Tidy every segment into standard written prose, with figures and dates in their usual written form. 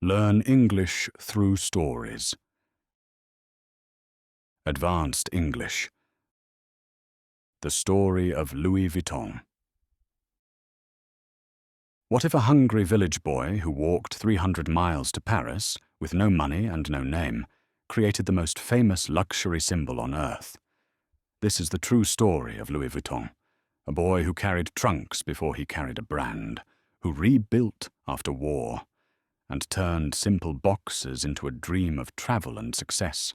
Learn English through stories. Advanced English. The story of Louis Vuitton. What if a hungry village boy who walked 300 miles to Paris, with no money and no name, created the most famous luxury symbol on earth? This is the true story of Louis Vuitton, a boy who carried trunks before he carried a brand, who rebuilt after war, and turned simple boxes into a dream of travel and success.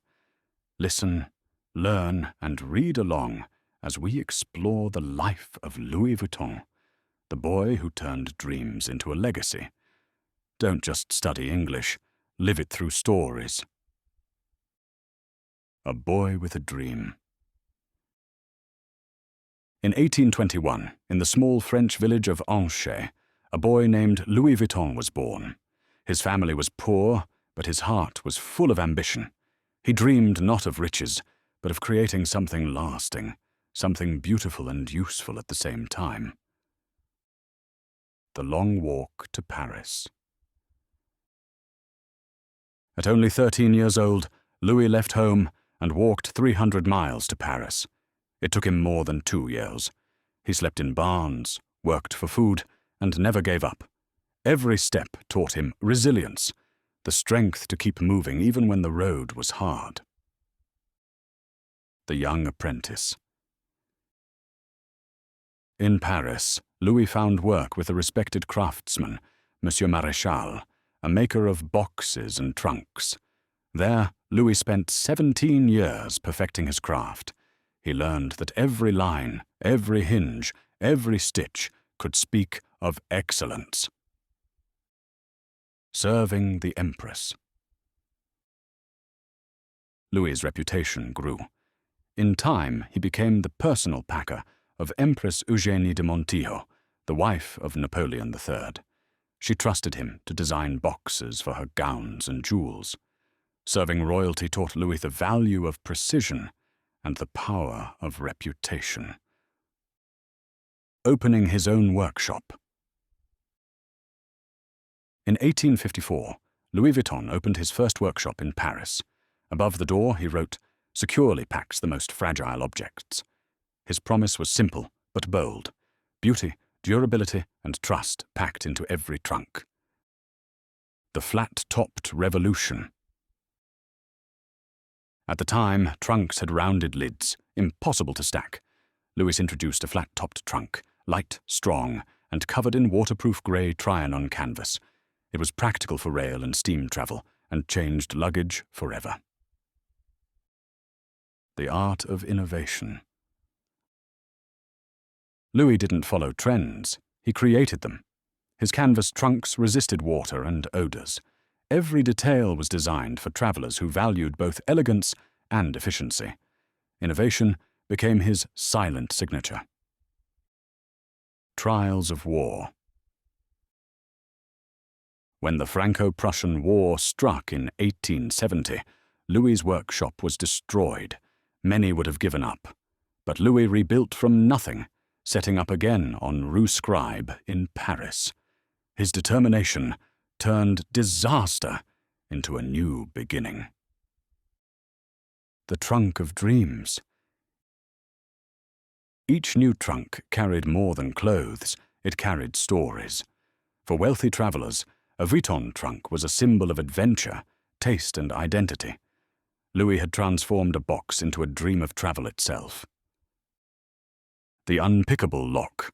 Listen, learn, and read along as we explore the life of Louis Vuitton, the boy who turned dreams into a legacy. Don't just study English, live it through stories. A boy with a dream. In 1821, in the small French village of Angers, a boy named Louis Vuitton was born. His family was poor, but his heart was full of ambition. He dreamed not of riches, but of creating something lasting, something beautiful and useful at the same time. The long walk to Paris. At only 13 years old, Louis left home and walked 300 miles to Paris. It took him more than 2 years. He slept in barns, worked for food, and never gave up. Every step taught him resilience, the strength to keep moving even when the road was hard. The young apprentice. In Paris, Louis found work with a respected craftsman, Monsieur Maréchal, a maker of boxes and trunks. There, Louis spent 17 years perfecting his craft. He learned that every line, every hinge, every stitch could speak of excellence. Serving the Empress. Louis's reputation grew. In time, he became the personal packer of Empress Eugénie de Montijo, the wife of Napoleon III. She trusted him to design boxes for her gowns and jewels. Serving royalty taught Louis the value of precision and the power of reputation. Opening his own workshop. In 1854, Louis Vuitton opened his first workshop in Paris. Above the door, he wrote, "Securely packs the most fragile objects." His promise was simple but bold: beauty, durability, and trust packed into every trunk. The flat-topped revolution. At the time, trunks had rounded lids, impossible to stack. Louis introduced a flat-topped trunk, light, strong, and covered in waterproof grey Trianon canvas. It was practical for rail and steam travel, and changed luggage forever. The art of innovation. Louis didn't follow trends, he created them. His canvas trunks resisted water and odors. Every detail was designed for travelers who valued both elegance and efficiency. Innovation became his silent signature. Trials of war. When the Franco-Prussian War struck in 1870, Louis's workshop was destroyed. Many would have given up. But Louis rebuilt from nothing, setting up again on Rue Scribe in Paris. His determination turned disaster into a new beginning. The trunk of dreams. Each new trunk carried more than clothes, it carried stories. For wealthy travelers, a Vuitton trunk was a symbol of adventure, taste, and identity. Louis had transformed a box into a dream of travel itself. The unpickable lock.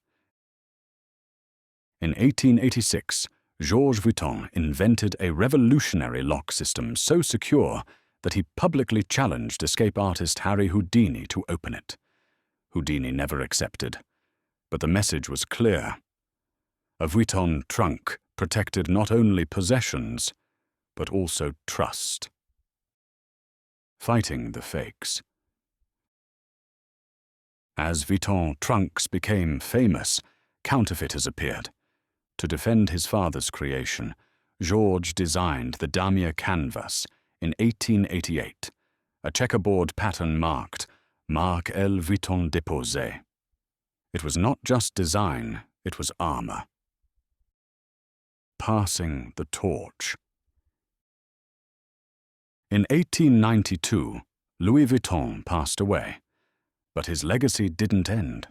In 1886, Georges Vuitton invented a revolutionary lock system so secure that he publicly challenged escape artist Harry Houdini to open it. Houdini never accepted, but the message was clear. A Vuitton trunk protected not only possessions, but also trust. Fighting the fakes. As Vuitton trunks became famous, counterfeiters appeared. To defend his father's creation, Georges designed the damier canvas in 1888, a checkerboard pattern marked Marque L. Vuitton déposé. It was not just design, it was armor. Passing the torch. In 1892, Louis Vuitton passed away, but his legacy didn't end.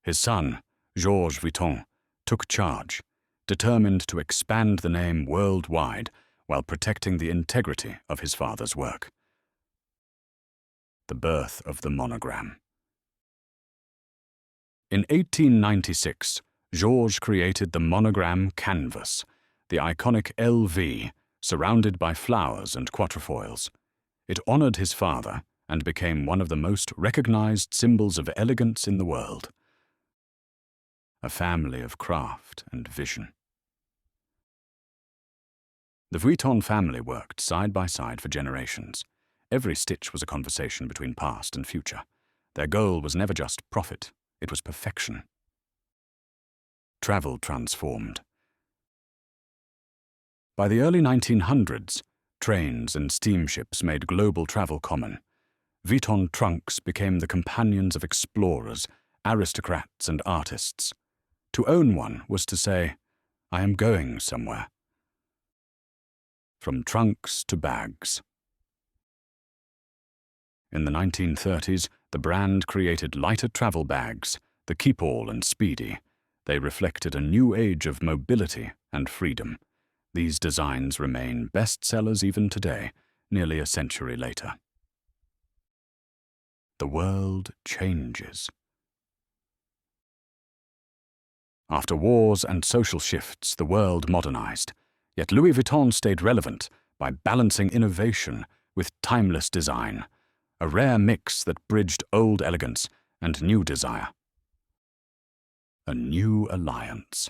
His son, Georges Vuitton, took charge, determined to expand the name worldwide while protecting the integrity of his father's work. The birth of the monogram. In 1896, Georges created the monogram canvas, the iconic LV, surrounded by flowers and quatrefoils. It honored his father and became one of the most recognized symbols of elegance in the world. A family of craft and vision. The Vuitton family worked side by side for generations. Every stitch was a conversation between past and future. Their goal was never just profit, it was perfection. Travel transformed. By the early 1900s, trains and steamships made global travel common. Vuitton trunks became the companions of explorers, aristocrats, and artists. To own one was to say, "I am going somewhere." From trunks to bags. In the 1930s, the brand created lighter travel bags, the Keep-All and Speedy. They reflected a new age of mobility and freedom. These designs remain bestsellers even today, nearly a century later. The world changes. After wars and social shifts, the world modernized. Yet Louis Vuitton stayed relevant by balancing innovation with timeless design, a rare mix that bridged old elegance and new desire. A new alliance.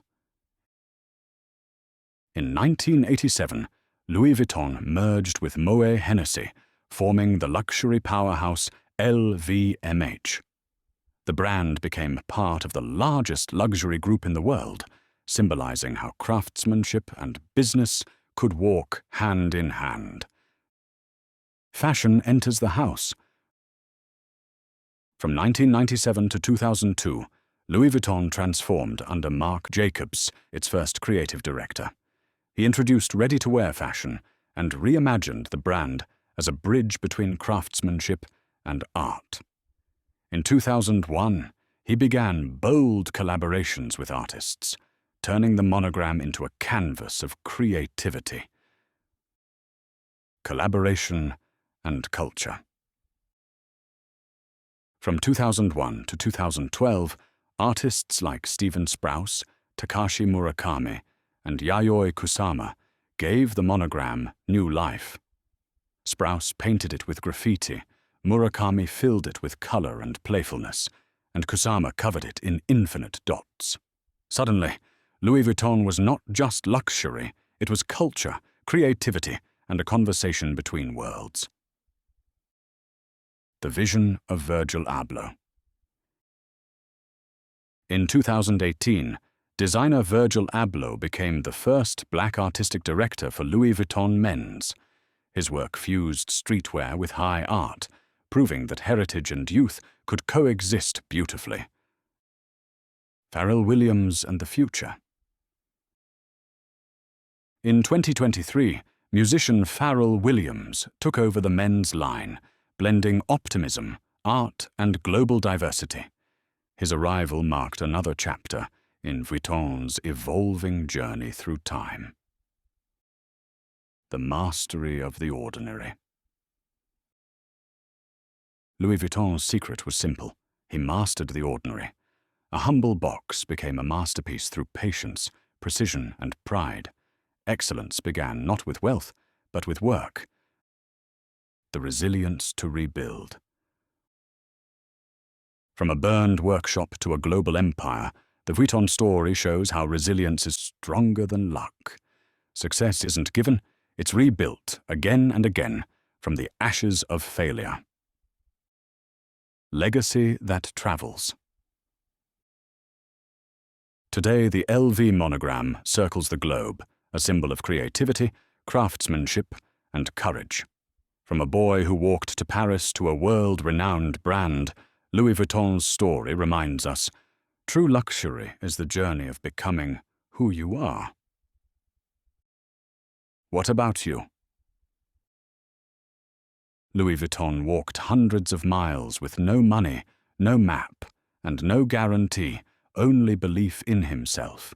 In 1987, Louis Vuitton merged with Moet Hennessy, forming the luxury powerhouse LVMH. The brand became part of the largest luxury group in the world, symbolizing how craftsmanship and business could walk hand in hand. Fashion enters the house. From 1997 to 2002, Louis Vuitton transformed under Marc Jacobs, its first creative director. He introduced ready-to-wear fashion and reimagined the brand as a bridge between craftsmanship and art. In 2001, he began bold collaborations with artists, turning the monogram into a canvas of creativity, collaboration, and culture. From 2001 to 2012, artists like Steven Sprouse, Takashi Murakami, and Yayoi Kusama gave the monogram new life. Sprouse painted it with graffiti, Murakami filled it with color and playfulness, and Kusama covered it in infinite dots. Suddenly, Louis Vuitton was not just luxury, it was culture, creativity, and a conversation between worlds. The vision of Virgil Abloh. In 2018, designer Virgil Abloh became the first black artistic director for Louis Vuitton Men's. His work fused streetwear with high art, proving that heritage and youth could coexist beautifully. Pharrell Williams and the future. In 2023, musician Pharrell Williams took over the men's line, blending optimism, art, and global diversity. His arrival marked another chapter in Vuitton's evolving journey through time. The mastery of the ordinary. Louis Vuitton's secret was simple. He mastered the ordinary. A humble box became a masterpiece through patience, precision, and pride. Excellence began not with wealth, but with work. The resilience to rebuild. From a burned workshop to a global empire, the Vuitton story shows how resilience is stronger than luck. Success isn't given, it's rebuilt again and again from the ashes of failure. Legacy that travels. Today, the LV monogram circles the globe, a symbol of creativity, craftsmanship, and courage. From a boy who walked to Paris to a world-renowned brand, Louis Vuitton's story reminds us, true luxury is the journey of becoming who you are. What about you? Louis Vuitton walked hundreds of miles with no money, no map, and no guarantee, only belief in himself.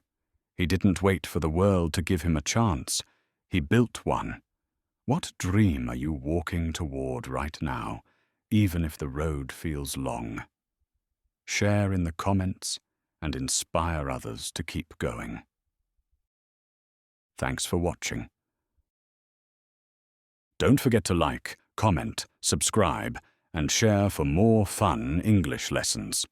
He didn't wait for the world to give him a chance. He built one. What dream are you walking toward right now, even if the road feels long? Share in the comments and inspire others to keep going. Thanks for watching. Don't forget to like, comment, subscribe, and share for more fun English lessons.